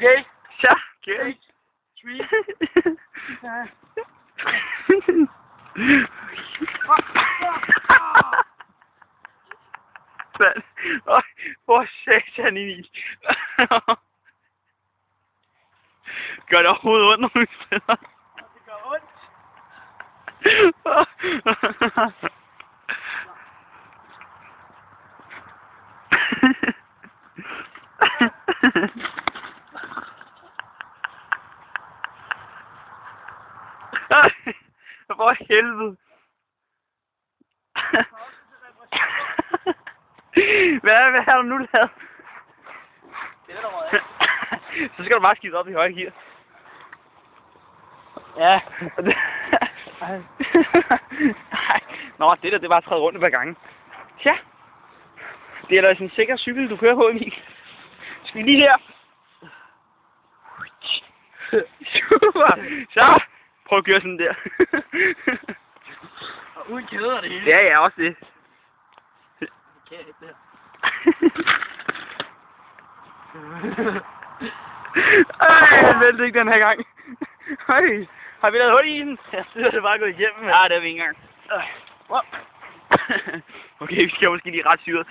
Okay. Så, okay. 3. Hvor satan i. Gør det overhovedet ondt nogle steder? Det gør ondt. For helvede. Hvad har du nu lavet? Det er der røget af. Så skal du bare skifte op i højre gear. Ja. Nå, det der, det er bare at træde rundt et par gange. Ja. Det er da sådan en sikker cykel, du kører på, Emil. Skal vi lige her? Super. Så. Prøv at køre sådan der. Og uden kæder det hele. Ja, også det. Det kan jeg ikke, det her. Jeg vælte ikke den her gang. Høj. Har vi lavet hul i den? Jeg synes, det er bare gået igennem. Ja, det har vi ikke engang. Okay, vi skal måske lige ret syret.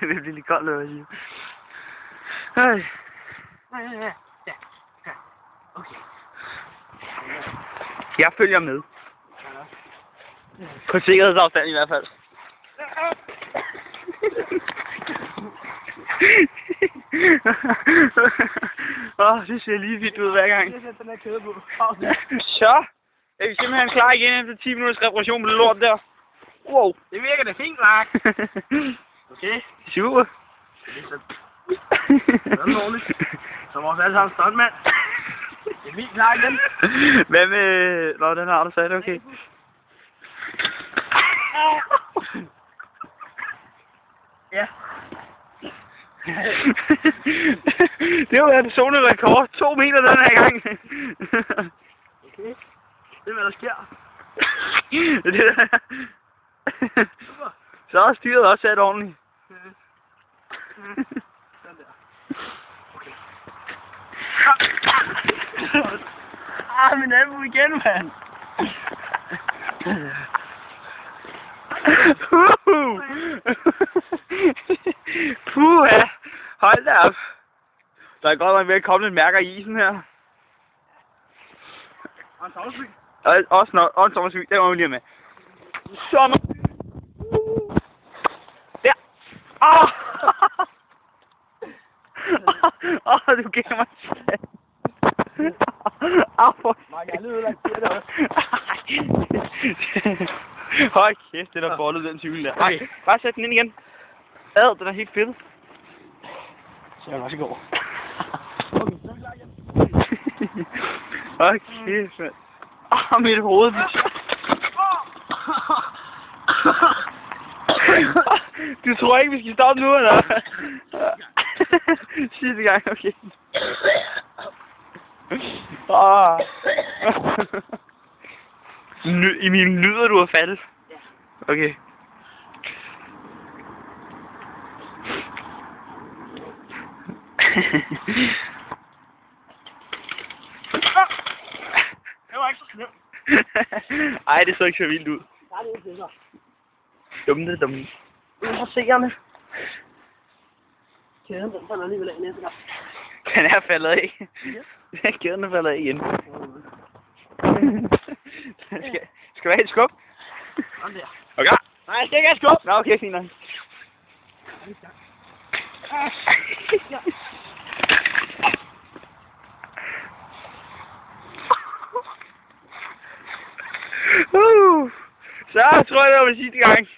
Det bliver lidt koldt, hvad jeg siger. Ja. Okay. Jeg følger med. På sikkerhedsafstand i hvert fald. Det ser lige fint ud hver gang. Så er vi simpelthen klar igen efter 10 minutters reparation på det lort der. Wow. Det virker da fint, Mark. Okay. Super. Det er sådan dårligt. Som vores alle sammen stuntmand. Det er vildt klar igen. Hvad med... Nå, den har du sat, okay. Ja. Det var en zonerekord. 2 meter den her gang. Okay. Det er hvad der sker. Det der. Så er styret også sat ordentligt. Sådan der. Okay. Min albu igen, mand. Puha. Hold da op. Der er godt nok ved at komme lidt mærker i isen her. Og en sommersyg. Og en sommersyg. Den var vi lige med. Sommersyg. Der. Du gav mig sat. Mark, jeg har lige ødelagt det der også. Hold kæft, det der bollet den cykel der. Nej, bare sæt den ind igen. Den er helt fedt. Så jeg også gå. Okay, så er vi klar igen. Hold kæft, mand. Mit hoved. Du tror ikke, vi skal stoppe nu, eller? Sidste gang, okay. Emil, nyder du at falde? Ja. Okay. Det var ikke så slemt. Ej, det så ikke så vildt ud. Nej, det er ikke det så. Dumme. Nu må seerne. Kæden, den falder alligevel af næste gang. Den er faldet af. Ja. Kæden er faldet af igen. Skal du have et skub? Sådan der. Okay. Nej, jeg skal ikke have skub. Nå, okay, fint nok. Så tror jeg, det var sidste gang.